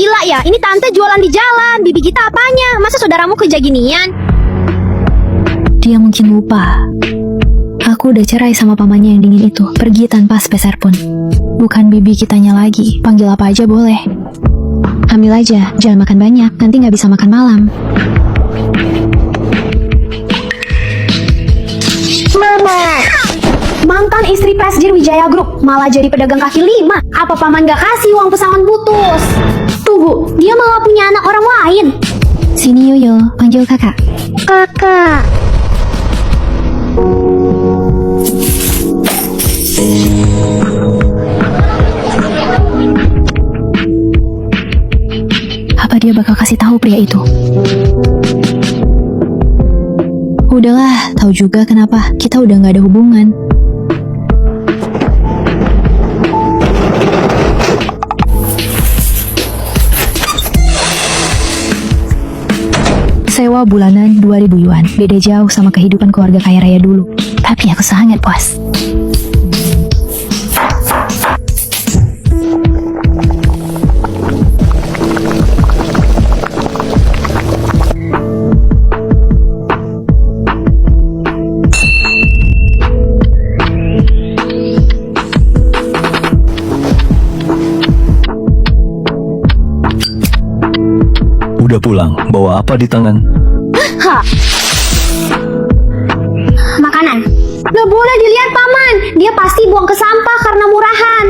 Gila ya, ini tante jualan di jalan. Bibi kita apanya? Masa saudaramu kerja ginian? Dia mungkin lupa. Aku udah cerai sama pamannya yang dingin itu. Pergi tanpa sepeser pun. Bukan bibi kitanya lagi. Panggil apa aja boleh. Ambil aja, jangan makan banyak. Nanti nggak bisa makan malam. Mama, mantan istri Presiden Wijaya Group malah jadi pedagang kaki lima. Apa paman gak kasih uang pesangon putus? Tuh bu, dia malah punya anak orang lain. Sini Yoyo, panggil kakak. Kakak. Apa dia bakal kasih tahu pria itu? Udahlah, tahu juga kenapa kita udah nggak ada hubungan. Sewa bulanan 2.000 yuan, beda jauh sama kehidupan keluarga kaya raya dulu. Tapi aku sangat puas. Udah pulang, bawa apa di tangan? Hah. Makanan. Gak boleh dilihat paman. Dia pasti buang ke sampah karena murahan.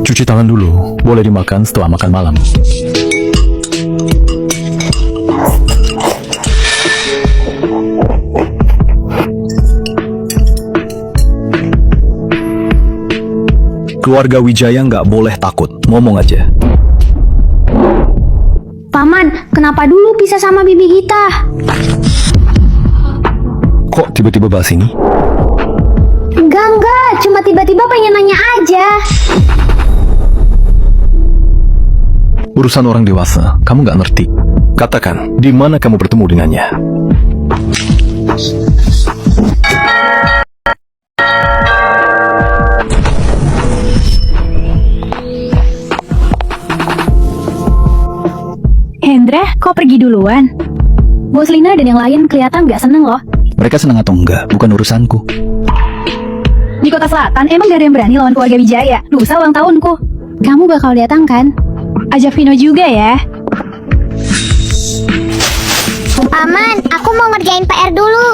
Cuci tangan dulu, boleh dimakan setelah makan malam. Keluarga Wijaya nggak boleh takut, ngomong aja. Paman, kenapa dulu pisah sama bibi kita? Kok tiba-tiba bahas ini? Enggak, cuma tiba-tiba pengen nanya aja. Urusan orang dewasa, kamu nggak ngerti. Katakan, di mana kamu bertemu dengannya? Hendra, kok pergi duluan? Bos Lina dan yang lain kelihatan nggak seneng loh. Mereka senang atau enggak, bukan urusanku. Di Kota Selatan emang gak ada yang berani lawan keluarga Wijaya. Lusa ulang tahunku. Kamu bakal datang kan? Ajak Vino juga ya. Paman, aku mau ngerjain PR dulu.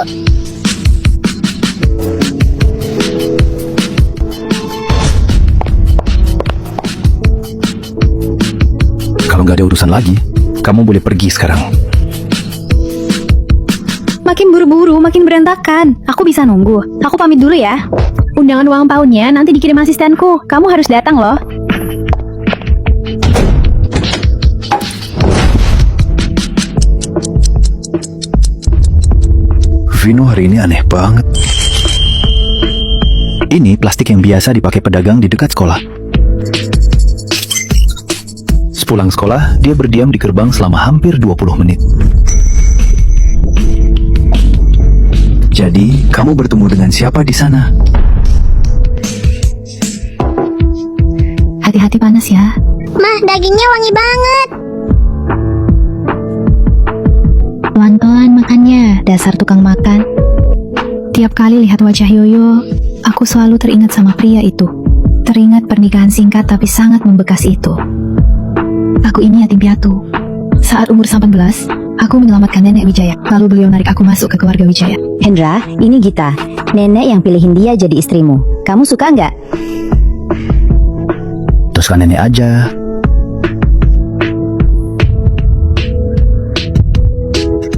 Kalau nggak ada urusan lagi, kamu boleh pergi sekarang. Makin buru-buru, makin berantakan. Aku bisa nunggu. Aku pamit dulu ya. Undangan ulang tahunnya nanti dikirim asistenku. Kamu harus datang loh. Vino hari ini aneh banget. Ini plastik yang biasa dipakai pedagang di dekat sekolah. Sepulang sekolah, dia berdiam di gerbang selama hampir 20 menit. Jadi, kamu bertemu dengan siapa di sana? Hati-hati panas ya. Mah, dagingnya wangi banget. Pelan-pelan makannya, dasar tukang makan. Tiap kali lihat wajah Yoyo, aku selalu teringat sama pria itu. Teringat pernikahan singkat tapi sangat membekas itu. Aku ini yatim piatu. Saat umur 18, aku menyelamatkan nenek Wijaya. Lalu beliau narik aku masuk ke keluarga Wijaya. Hendra, ini Gita. Nenek yang pilihin dia jadi istrimu. Kamu suka nggak? Teruskan nenek aja.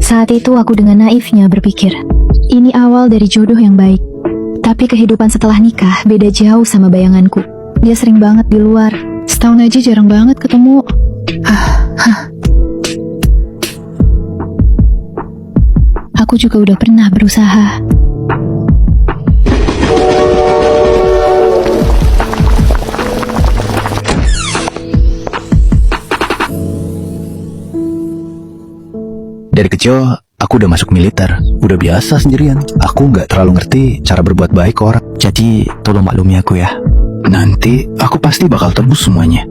Saat itu aku dengan naifnya berpikir, ini awal dari jodoh yang baik. Tapi kehidupan setelah nikah beda jauh sama bayanganku. Dia sering banget di luar. Setahun aja jarang banget ketemu. Aku juga udah pernah berusaha. Dari kecil, aku udah masuk militer. Udah biasa sendirian. Aku nggak terlalu ngerti cara berbuat baik ke orang. Jadi, tolong maklumi aku ya. Nanti aku pasti bakal tebus semuanya.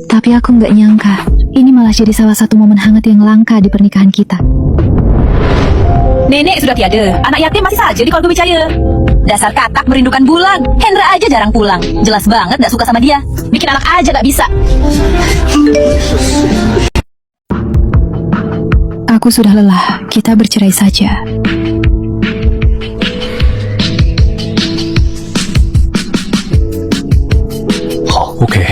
Tapi aku nggak nyangka, ini malah jadi salah satu momen hangat yang langka di pernikahan kita. Nenek sudah tiada, anak yatim masih saja di keluarga Wijaya. Dasar katak merindukan Bulan. Hendra aja jarang pulang. Jelas banget gak suka sama dia. Bikin anak aja gak bisa. Aku sudah lelah, kita bercerai saja. Oh, oke.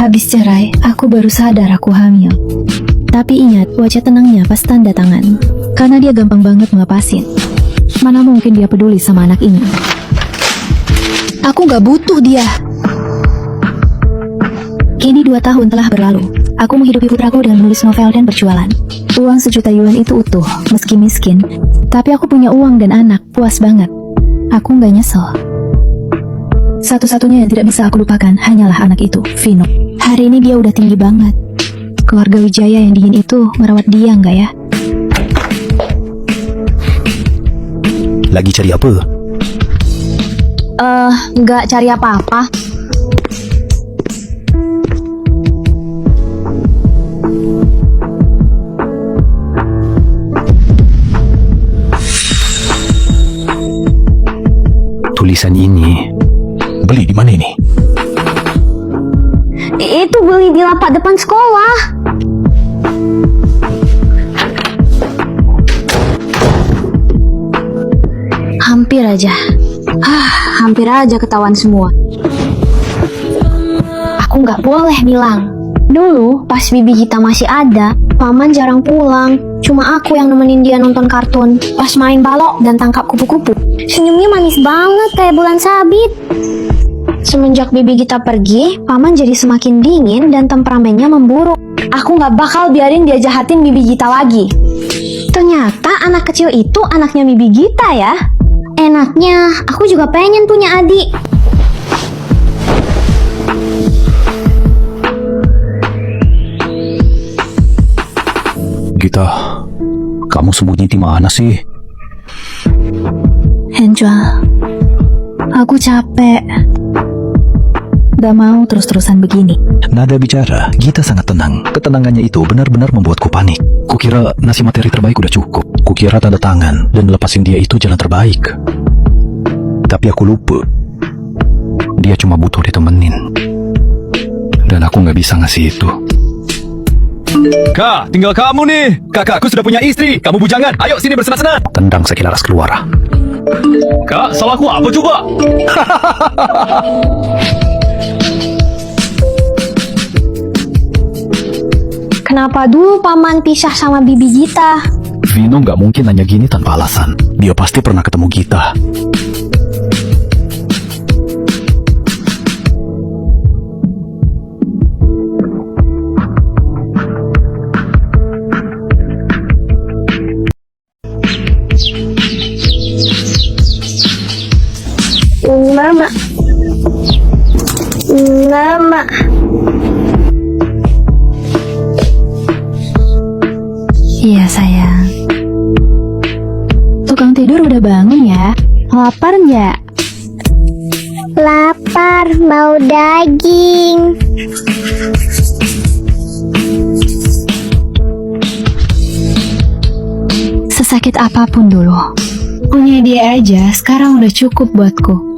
Habis cerai, aku baru sadar aku hamil. Tapi ingat, wajah tenangnya pas tanda tangan. Karena dia gampang banget ngelepasin. Mana mungkin dia peduli sama anak ini. Aku gak butuh dia. Kini 2 tahun telah berlalu. Aku menghidupi putraku dengan menulis novel dan berjualan. Uang 1 juta yuan itu utuh, meski miskin. Tapi aku punya uang dan anak, puas banget. Aku gak nyesel. Satu-satunya yang tidak bisa aku lupakan hanyalah anak itu, Vino. Hari ini dia udah tinggi banget. Keluarga Wijaya yang dingin itu merawat dia nggak ya? Lagi cari apa? Nggak cari apa-apa. Tulisan ini beli di mana ini? Itu beli di lapak depan sekolah. Hampir aja. Hampir aja ketahuan semua. Aku nggak boleh bilang. Dulu, pas bibi kita masih ada, paman jarang pulang. Cuma aku yang nemenin dia nonton kartun. Pas main balok dan tangkap kupu-kupu. Senyumnya manis banget kayak bulan sabit. Semenjak bibi kita pergi, paman jadi semakin dingin dan temperamennya memburuk. Aku nggak bakal biarin dia jahatin bibi kita lagi. Ternyata anak kecil itu anaknya bibi kita ya. Enaknya, aku juga pengen punya adik. Gita, kamu sembunyi di mana sih? Angel, aku capek. Gak mau terus-terusan begini. Nada bicara, Gita sangat tenang. Ketenangannya itu benar-benar membuatku panik. Kukira nasi materi terbaik udah cukup. Kukira tanda tangan dan lepasin dia itu jalan terbaik. Tapi aku lupa. Dia cuma butuh ditemenin. Dan aku nggak bisa ngasih itu. Kak, tinggal kamu nih. Kakakku sudah punya istri. Kamu bujangan. Ayo sini bersenang-senang. Tendang sekilaras keluar. Kak, salahku apa coba? Kenapa dulu paman pisah sama bibi Gita? Vino nggak mungkin nanya gini tanpa alasan. Dia pasti pernah ketemu Gita. Mama. Mama. Iya sayang. Tukang tidur udah bangun ya? Lapar nggak? Lapar, mau daging. Sesakit apapun dulu, punya dia aja sekarang udah cukup buatku.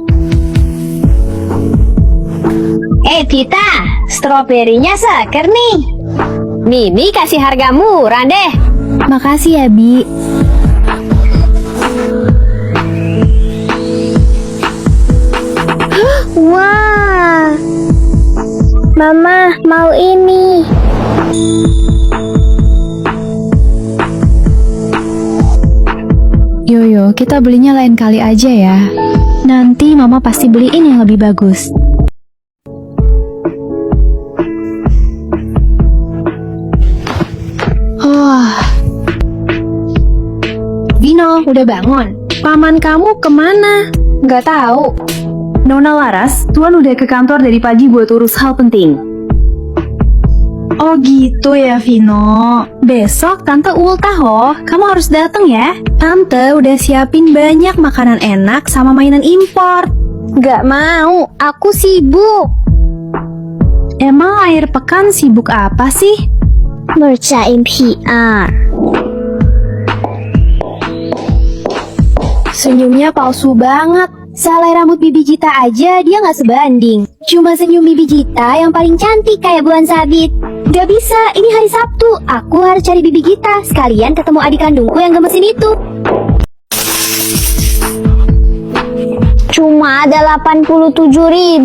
Tita, stroberinya seger nih. Bibi kasih harga murah deh. Makasih ya, Bi. Wah, Mama mau ini. Yoyo, kita belinya lain kali aja ya. Nanti Mama pasti beliin yang lebih bagus. Vino, udah bangun? Paman kamu kemana? Nggak tahu. Nona Laras, Tuan udah ke kantor dari pagi buat urus hal penting. Oh gitu ya Vino. Besok Tante ultah loh. Kamu harus datang ya. Tante udah siapin banyak makanan enak sama mainan impor. Gak mau, aku sibuk. Emang akhir pekan sibuk apa sih? Ngerjain PR. Senyumnya palsu banget. Selai rambut Bibi Gita aja dia nggak sebanding. Cuma senyum Bibi Gita yang paling cantik kayak bulan sabit. Gak bisa, ini hari Sabtu. Aku harus cari Bibi Gita. Sekalian ketemu adik kandungku yang gemesin itu. Cuma ada 87.000.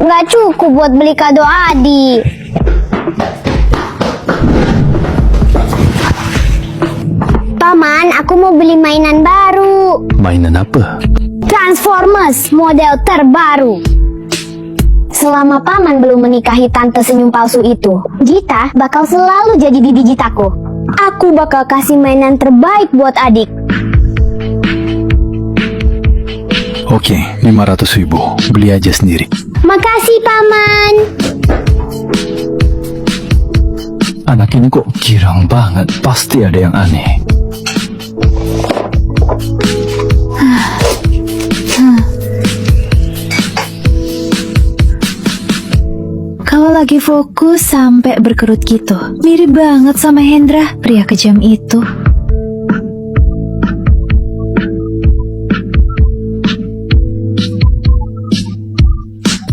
Nggak cukup buat beli kado adik. Paman, aku mau beli mainan baru. Mainan apa? Transformers model terbaru. Selama paman belum menikahi tante senyum palsu itu, Gita bakal selalu jadi bibi Gitaku. Aku bakal kasih mainan terbaik buat adik. Oke, 500.000. Beli aja sendiri. Makasih paman. Anak ini kok girang banget. Pasti ada yang aneh. Kalau lagi fokus sampai berkerut gitu. Mirip banget sama Hendra, pria kejam itu.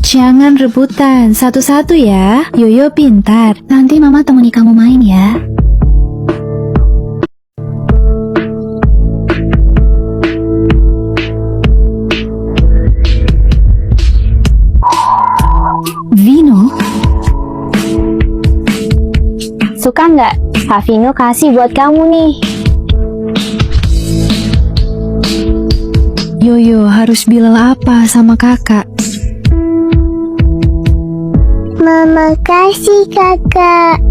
Jangan rebutan, satu-satu ya. Yoyo pintar. Nanti mama temani kamu main ya. Vino? Suka nggak? Kak Vino kasih buat kamu nih. Yoyo harus bilang apa sama kakak? Mama kasih kakak.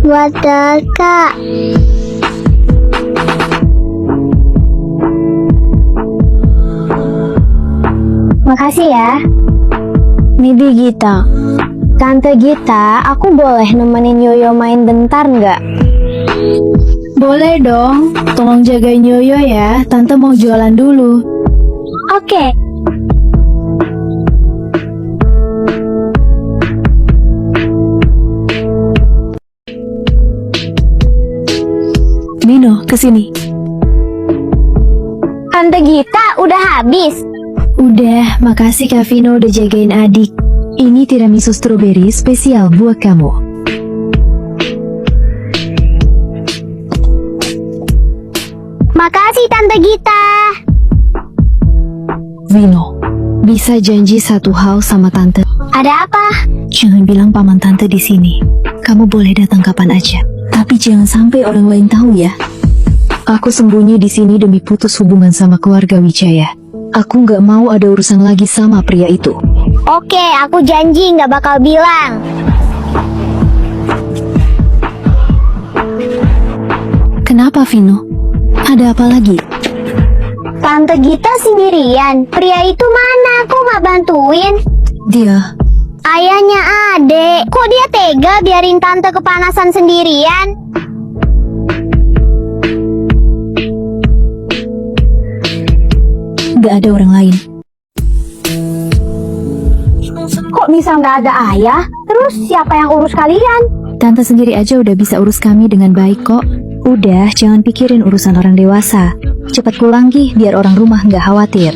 Buat kakak. Makasih ya. Bibi Gita. Tante Gita, aku boleh nemenin Yoyo main bentar nggak? Boleh dong, tolong jagain Yoyo ya, Tante mau jualan dulu. Oke. Vino, kesini. Tante Gita udah habis. Udah, makasih Kak Vino udah jagain adik. Ini tiramisu strawberry spesial buat kamu. Makasih Tante Gita. Vino, bisa janji satu hal sama Tante. Ada apa? Jangan bilang paman Tante di sini. Kamu boleh datang kapan aja, tapi jangan sampai orang lain tahu ya. Aku sembunyi di sini demi putus hubungan sama keluarga Wijaya. Aku nggak mau ada urusan lagi sama pria itu. Oke, aku janji nggak bakal bilang. Kenapa Vino? Ada apa lagi? Tante Gita sendirian. Pria itu mana? Kok nggak bantuin? Dia. Ayahnya adek. Kok dia tega biarin tante kepanasan sendirian? Gak ada orang lain. Kok bisa nggak ada ayah? Terus siapa yang urus kalian? Tante sendiri aja udah bisa urus kami dengan baik kok. Udah, jangan pikirin urusan orang dewasa. Cepat pulang Gi, biar orang rumah nggak khawatir.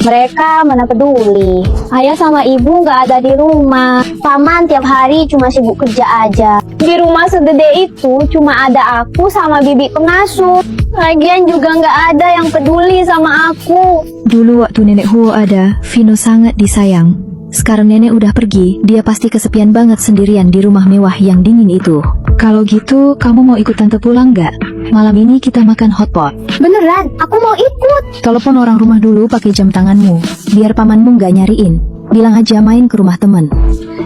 Mereka mana peduli. Ayah sama ibu nggak ada di rumah. Paman tiap hari cuma sibuk kerja aja. Di rumah segede itu cuma ada aku sama bibi pengasuh. Lagian juga nggak ada yang peduli sama aku. Dulu waktu nenek Huo ada, Vino sangat disayang. Sekarang nenek udah pergi, dia pasti kesepian banget sendirian di rumah mewah yang dingin itu. Kalau gitu, kamu mau ikut tante pulang nggak? Malam ini kita makan hotpot. Beneran, aku mau ikut. Telepon orang rumah dulu pakai jam tanganmu, biar pamanmu nggak nyariin. Bilang aja main ke rumah temen.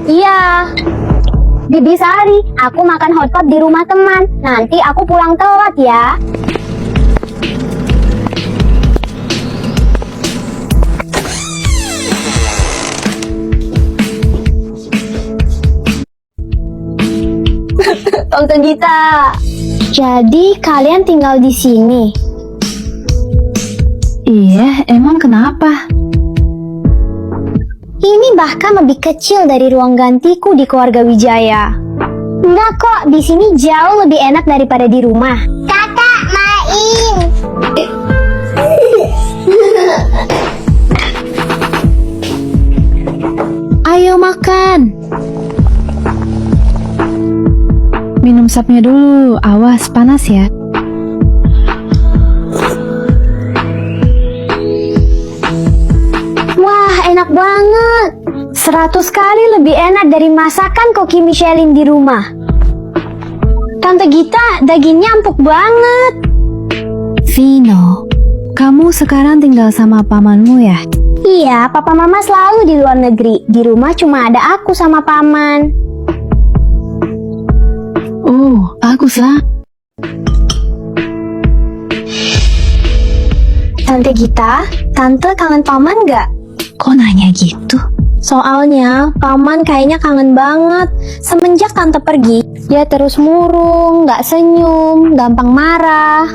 Iya. Bibi Sari, aku makan hotpot di rumah teman. Nanti aku pulang telat ya. Tante Gita. Jadi kalian tinggal di sini? Iya, emang kenapa? Ini bahkan lebih kecil dari ruang gantiku di keluarga Wijaya. Enggak kok, di sini jauh lebih enak daripada di rumah. Kakak, main. Ayo makan. Minum sapnya dulu, awas panas ya. Wah, enak banget. 100 kali lebih enak dari masakan Koki Michelin di rumah. Tante Gita, dagingnya empuk banget. Vino, kamu sekarang tinggal sama pamanmu ya? Iya, papa mama selalu di luar negeri. Di rumah cuma ada aku sama paman. Oh, baguslah. Tante Gita, tante kangen paman nggak? Kok nanya gitu? Soalnya, paman kayaknya kangen banget. Semenjak tante pergi, dia terus murung, nggak senyum, gampang marah.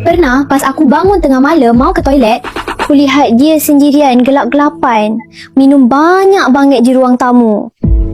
Pernah pas aku bangun tengah malam mau ke toilet, kulihat dia sendirian gelap-gelapan, minum banyak banget di ruang tamu.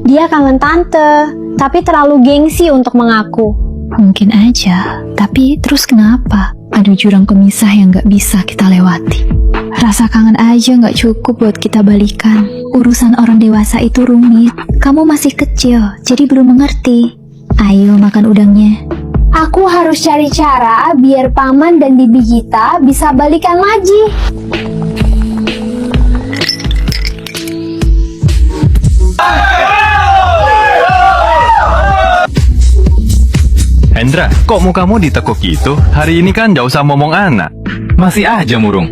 Dia kangen tante, tapi terlalu gengsi untuk mengaku. Mungkin aja, tapi terus kenapa? Ada jurang pemisah yang gak bisa kita lewati. Rasa kangen aja gak cukup buat kita balikan. Urusan orang dewasa itu rumit. Kamu masih kecil, jadi belum mengerti. Ayo makan udangnya. Aku harus cari cara biar paman dan bibi Gita bisa balikan lagi. Hendra, kok mukamu ditekuk gitu? Hari ini kan jauh sama ngomong anak. Masih aja murung.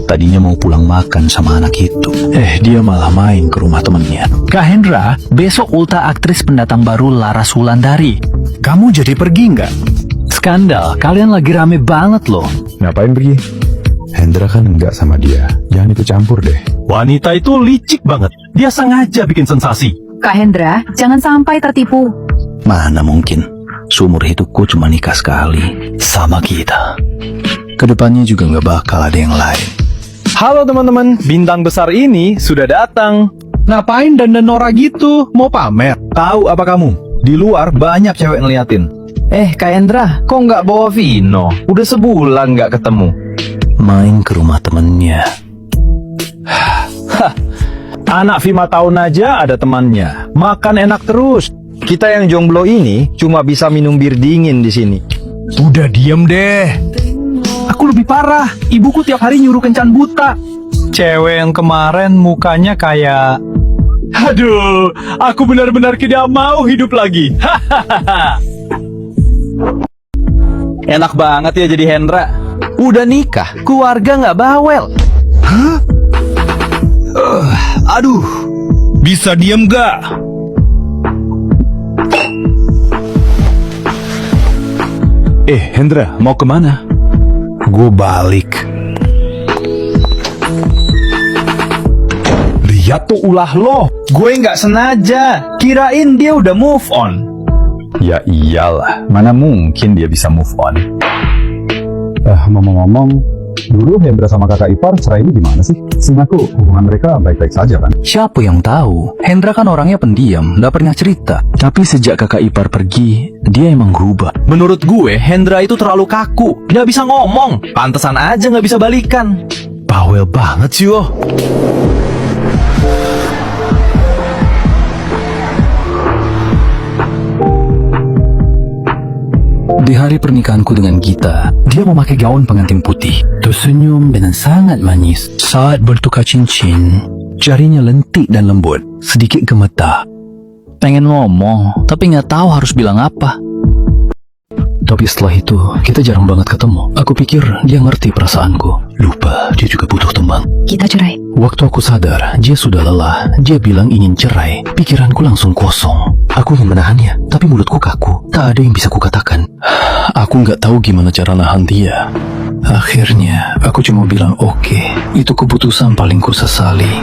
Tadinya mau pulang makan sama anak itu. Dia malah main ke rumah temennya. Kak Hendra, besok ulta aktris pendatang baru Laras Wulandari. Kamu jadi pergi nggak? Skandal, kalian lagi rame banget loh. Ngapain pergi? Hendra kan enggak sama dia. Jangan ikut campur deh. Wanita itu licik banget. Dia sengaja bikin sensasi. Kak Hendra, jangan sampai tertipu. Mana mungkin? Seumur hidupku cuma nikah sekali sama kita. Kedepannya juga nggak bakal ada yang lain. Halo teman-teman, bintang besar ini sudah datang. Ngapain dandan Nora gitu? Mau pamer? Tahu apa kamu? Di luar banyak cewek ngeliatin. Kak Hendra, kok nggak bawa Vino? Udah sebulan nggak ketemu. Main ke rumah temennya. Anak 5 tahun aja ada temannya. Makan enak terus. Kita yang jomblo ini cuma bisa minum bir dingin di sini. Udah diem deh. Aku lebih parah. Ibuku tiap hari nyuruh kencan buta. Cewek yang kemarin mukanya kayak... Aduh, aku benar-benar tidak mau hidup lagi. Enak banget ya jadi Hendra. Udah nikah, keluarga nggak bawel. Aduh, bisa diem gak? Hendra, mau kemana? Gue balik. Lihat tuh ulah lo. Gue nggak sengaja. Kirain dia udah move on. Ya iyalah, mana mungkin dia bisa move on. Ngomong-ngomong, dulu Hendra sama kakak ipar cerai ini gimana sih? Seingatku hubungan mereka baik-baik saja kan? Siapa yang tahu? Hendra kan orangnya pendiam, gak pernah cerita. Tapi sejak kakak ipar pergi, dia emang berubah. Menurut gue, Hendra itu terlalu kaku. Nggak bisa ngomong. Pantesan aja nggak bisa balikan. Bawel banget sih lo. Di hari pernikahanku dengan Gita, dia memakai gaun pengantin putih, tersenyum dengan sangat manis. Saat bertukar cincin, jarinya lentik dan lembut, sedikit gemetar. Pengen ngomong, tapi nggak tahu harus bilang apa. Tapi setelah itu, kita jarang banget ketemu. Aku pikir dia ngerti perasaanku. Lupa, dia juga butuh teman. Kita cerai. Waktu aku sadar, dia sudah lelah. Dia bilang ingin cerai. Pikiranku langsung kosong. Aku ingin menahannya, tapi mulutku kaku. Tak ada yang bisa kukatakan. Aku nggak tahu gimana cara nahan dia. Akhirnya, aku cuma bilang oke. Itu keputusan paling kusesali.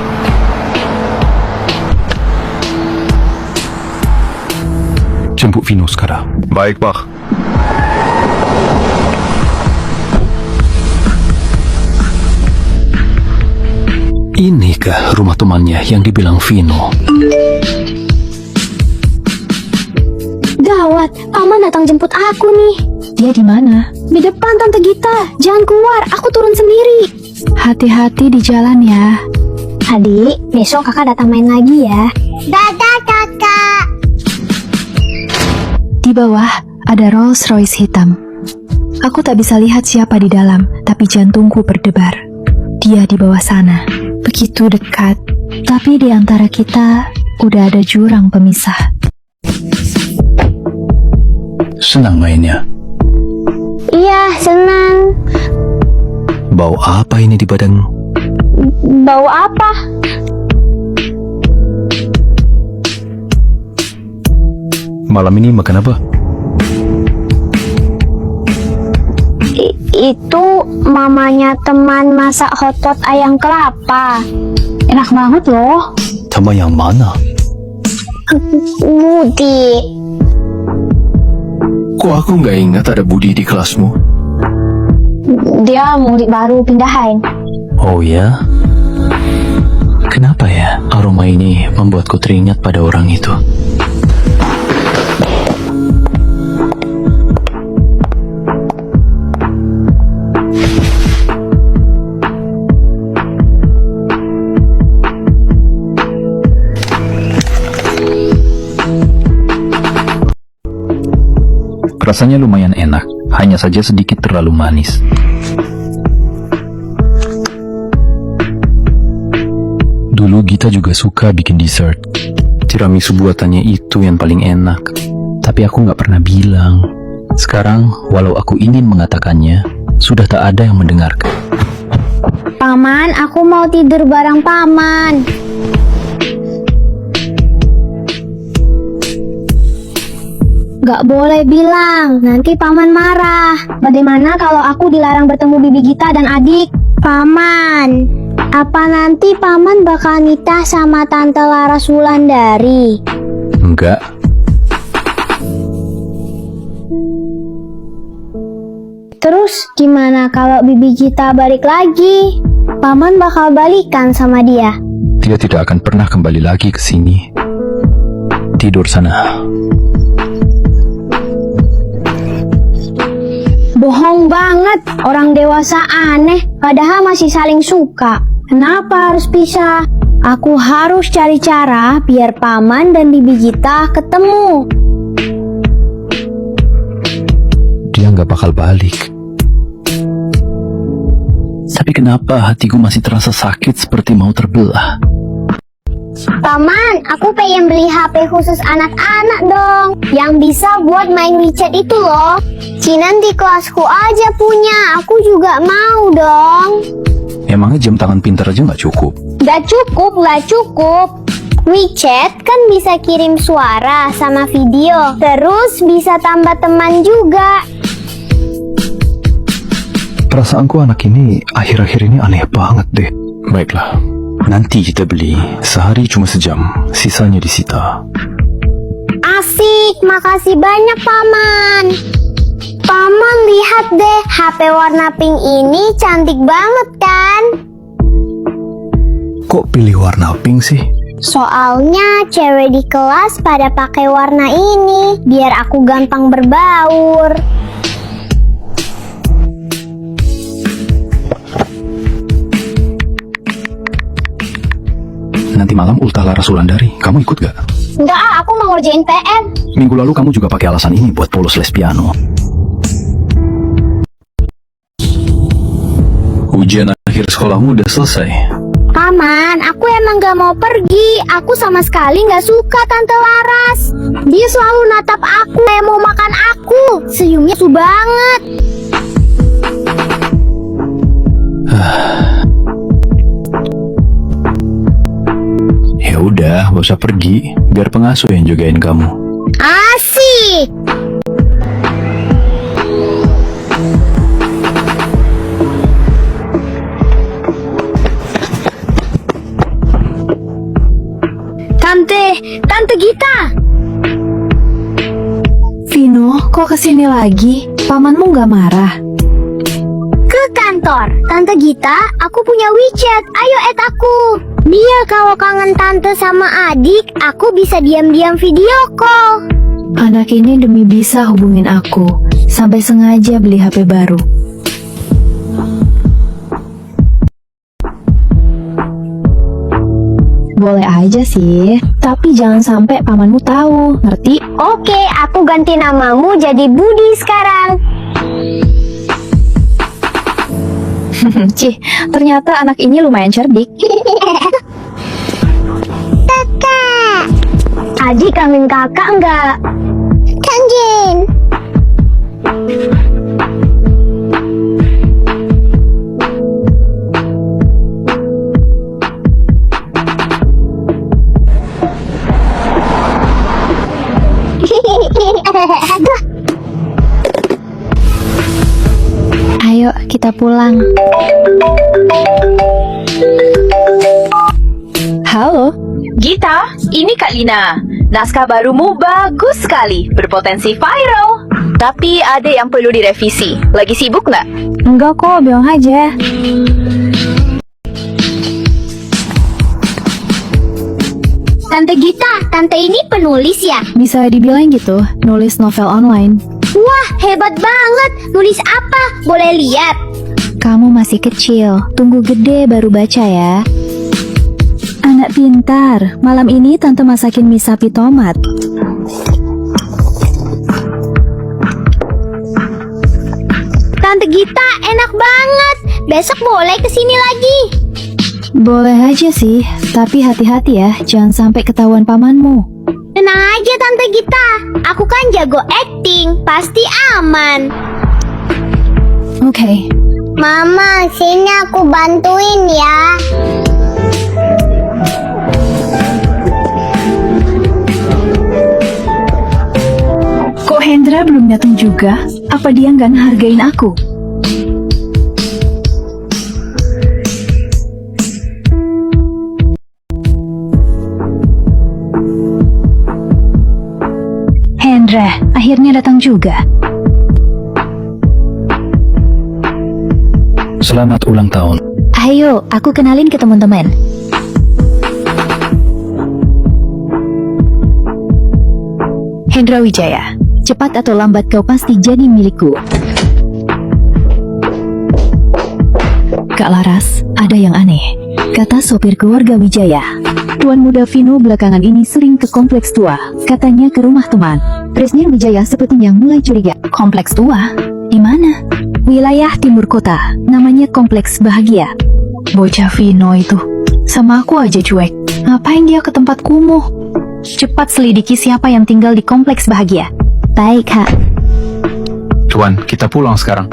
Jemput Vino sekarang. Baik, Pak. Inikah rumah temannya yang dibilang Vino? Gawat, paman datang jemput aku nih. Dia di mana? Di depan Tante Gita. Jangan keluar, aku turun sendiri. Hati-hati di jalan ya. Adik, besok kakak datang main lagi ya. Dadah kakak. Di bawah ada Rolls Royce hitam. Aku tak bisa lihat siapa di dalam, tapi jantungku berdebar. Dia di bawah sana, begitu dekat. Tapi di antara kita udah ada jurang pemisah. Senang mainnya. Iya, senang. Bau apa ini di badanmu? Bau apa? Malam ini makan apa? Itu mamanya teman masak hotpot ayam kelapa. Enak banget loh. Teman yang mana? Budi. Kok aku nggak ingat ada Budi di kelasmu? Dia murid baru pindahan. Oh ya? Kenapa ya aroma ini membuatku teringat pada orang itu? Rasanya lumayan enak, hanya saja sedikit terlalu manis. Dulu Gita juga suka bikin dessert. Tiramisu buatannya itu yang paling enak. Tapi aku nggak pernah bilang. Sekarang, walau aku ingin mengatakannya, sudah tak ada yang mendengarkan. Paman, aku mau tidur bareng paman. Gak boleh bilang, nanti paman marah. Bagaimana kalau aku dilarang bertemu Bibi Gita dan adik? Paman, apa nanti paman bakal nikah sama Tante Laras Wulandari? Enggak. Terus gimana kalau Bibi Gita balik lagi? Paman bakal balikan sama dia. Dia tidak akan pernah kembali lagi ke sini. Tidur sana. Bohong banget, orang dewasa aneh, padahal masih saling suka. Kenapa harus pisah? Aku harus cari cara biar paman dan Bibi Gita ketemu. Dia nggak bakal balik. Tapi kenapa hatiku masih terasa sakit seperti mau terbelah? Paman, aku pengen beli HP khusus anak-anak dong, yang bisa buat main WeChat itu loh. Cinan di kelasku aja punya, aku juga mau dong. Emangnya jam tangan pintar aja nggak cukup? Gak cukup. WeChat kan bisa kirim suara sama video, terus bisa tambah teman juga. Perasaanku anak ini akhir-akhir ini aneh banget deh. Baiklah, nanti kita beli. Sehari cuma sejam, sisanya disita. Asik, makasih banyak paman. Paman lihat deh, HP warna pink ini cantik banget kan? Kok pilih warna pink sih? Soalnya cewek di kelas pada pakai warna ini, biar aku gampang berbaur. Nanti malam ultah Laras Wulandari, kamu ikut gak? Enggak, aku mau ngerjain PR. Minggu lalu kamu juga pakai alasan ini buat bolos les piano. Ujian akhir sekolahmu udah selesai. Paman, aku emang gak mau pergi. Aku sama sekali gak suka Tante Laras. Dia selalu natap aku kayak mau makan aku. Senyumnya su banget. Ya udah, gak usah pergi. Biar pengasuh yang jagain kamu. Asik. Tante Gita. Vino, kok kesini lagi? Pamanmu nggak marah? Ke kantor. Tante Gita, aku punya WeChat. Ayo add aku. Dia kalau kangen tante sama adik, aku bisa diam-diam video call. Anak ini demi bisa hubungin aku, sampai sengaja beli HP baru. Boleh aja sih, tapi jangan sampai pamanmu tahu, ngerti? Oke, aku ganti namamu jadi Budi sekarang. Cih, ternyata anak ini lumayan cerdik. Kakak. Adik kangen kakak enggak? Kangen. Ayo, kita pulang. Halo, Gita, ini Kak Lina. Naskah barumu bagus sekali, berpotensi viral. Tapi ada yang perlu direvisi. Lagi sibuk nggak? enggak kok, bilang aja. Tante Gita, tante ini penulis ya? Bisa dibilang gitu, nulis novel online. Wah, hebat banget. Nulis apa? Boleh lihat? Kamu masih kecil, tunggu gede baru baca ya. Anak pintar, malam ini tante masakin mie sapi tomat. Tante Gita, enak banget. Besok boleh kesini lagi. Boleh aja sih, tapi hati-hati ya, jangan sampai ketahuan pamanmu. Tenang aja Tante Gita. Aku kan jago acting, pasti aman. Oke. Mama, sini aku bantuin ya. Kok Hendra belum datang juga? Apa dia nggak ngehargain aku? Hendra, akhirnya datang juga. Selamat ulang tahun. Ayo, aku kenalin ke teman-teman. Hendra Wijaya, cepat atau lambat kau pasti jadi milikku. Kak Laras, ada yang aneh. Kata sopir keluarga Wijaya. Tuan muda Vino belakangan ini sering ke kompleks tua. Katanya ke rumah teman. Presiden Wijaya sepertinya mulai curiga. Kompleks tua? Di mana? Wilayah timur kota. Namanya Kompleks Bahagia. Bocah Vino itu. Sama aku aja cuek. Ngapain dia ke tempat kumuh? Cepat selidiki siapa yang tinggal di Kompleks Bahagia. Baik, Kak. Tuan, kita pulang sekarang.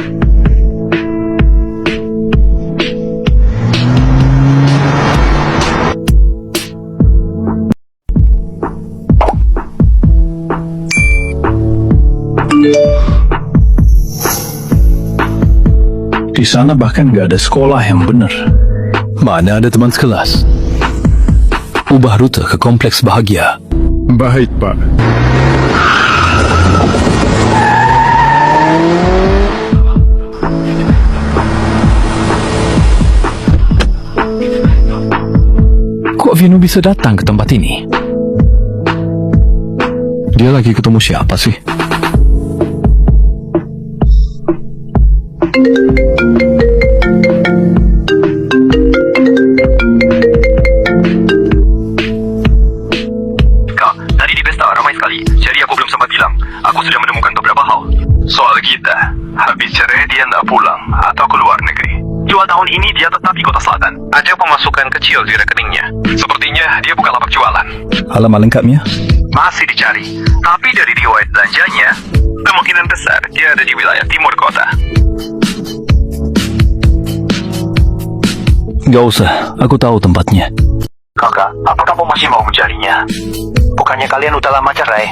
Di sana bahkan nggak ada sekolah yang benar. Mana ada teman sekelas? Ubah rute ke Kompleks Bahagia. Baik, Pak. Kok Vino bisa datang ke tempat ini? Dia lagi ketemu siapa sih? Kak, tadi di pesta ramai sekali. Jadi aku belum sempat bilang. Aku sudah menemukan beberapa hal. Soal Gita, habis cerai dia tidak pulang atau keluar negeri. 2 tahun ini dia tetap di Kota Selatan. Ada pemasukan kecil di rekeningnya. Sepertinya dia buka lapak jualan. Alamat lengkapnya? Masih dicari. Tapi dari riwayat belanjanya, kemungkinan besar dia ada di wilayah timur kota. Gak usah, aku tahu tempatnya. Kakak, apa kamu masih mau mencarinya? Bukannya kalian udah lama cerai?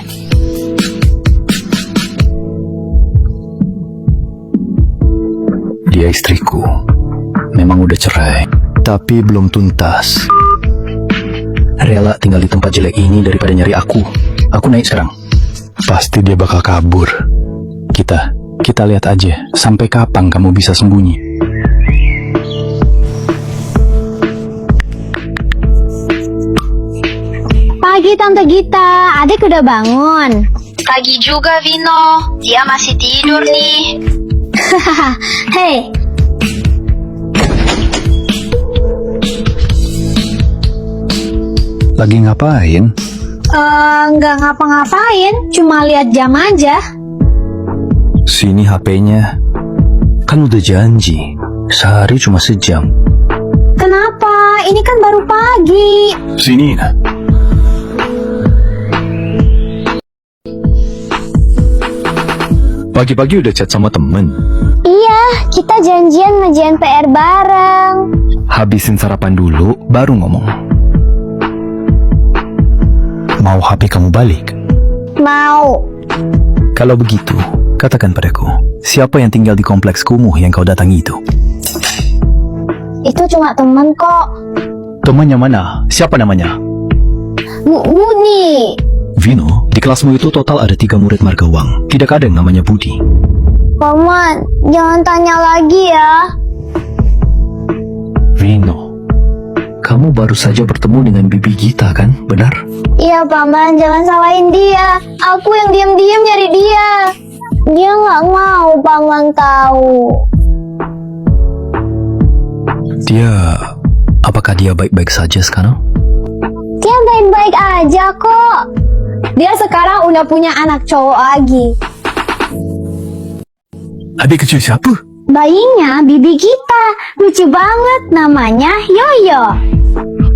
Dia istriku. Memang udah cerai, tapi belum tuntas. Rela tinggal di tempat jelek ini daripada nyari aku. Aku naik sekarang. Pasti dia bakal kabur. Kita lihat aja sampai kapan kamu bisa sembunyi. Pagi Tante Gita, adik udah bangun. Pagi juga Vino, dia masih tidur nih. Hei, Lagi ngapain? nggak ngapa-ngapain, cuma lihat jam aja. Sini HP-nya. Kan udah janji, sehari cuma sejam. Kenapa? Ini kan baru pagi. Sini, Ina. Pagi-pagi udah chat sama temen. Iya, kita janjian ngerjain PR bareng. Habisin sarapan dulu, baru ngomong. Mau HP kamu balik? Mau. Kalau begitu, katakan padaku, siapa yang tinggal di kompleks kumuh yang kau datangi itu? Itu cuma temen kok. Temannya mana? Siapa namanya? Budi. Vino, di kelasmu itu total ada 3 murid marga uang. Tidak ada yang namanya Budi. Paman, jangan tanya lagi ya. Vino, kamu baru saja bertemu dengan Bibi Gita kan? Benar? Iya Paman, jangan salahin dia. Aku yang diam-diam nyari dia. Dia nggak mau Paman tahu. Apakah dia baik-baik saja sekarang? Dia baik-baik aja kok. Dia sekarang udah punya anak cowok lagi. Adik kecil siapa? Bayinya Bibi Gita. Lucu banget, namanya Yoyo.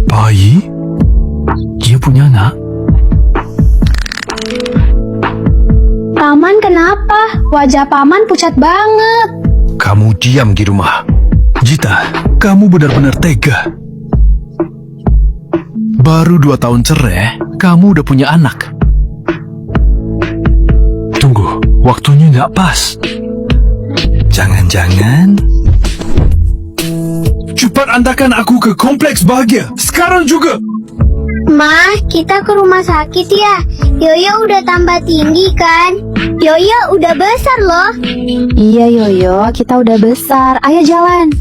Bayi? Dia punya anak? Paman kenapa? Wajah Paman pucat banget. Kamu diam di rumah. Gita, kamu benar-benar tega. Baru 2 tahun cerai, kamu udah punya anak. Tunggu, waktunya nggak pas. Jangan-jangan... Cepat antarkan aku ke kompleks bahagia, sekarang juga! Ma, kita ke rumah sakit ya. Yoyo udah tambah tinggi kan? Yoyo udah besar loh. Iya Yoyo, kita udah besar. Ayo jalan.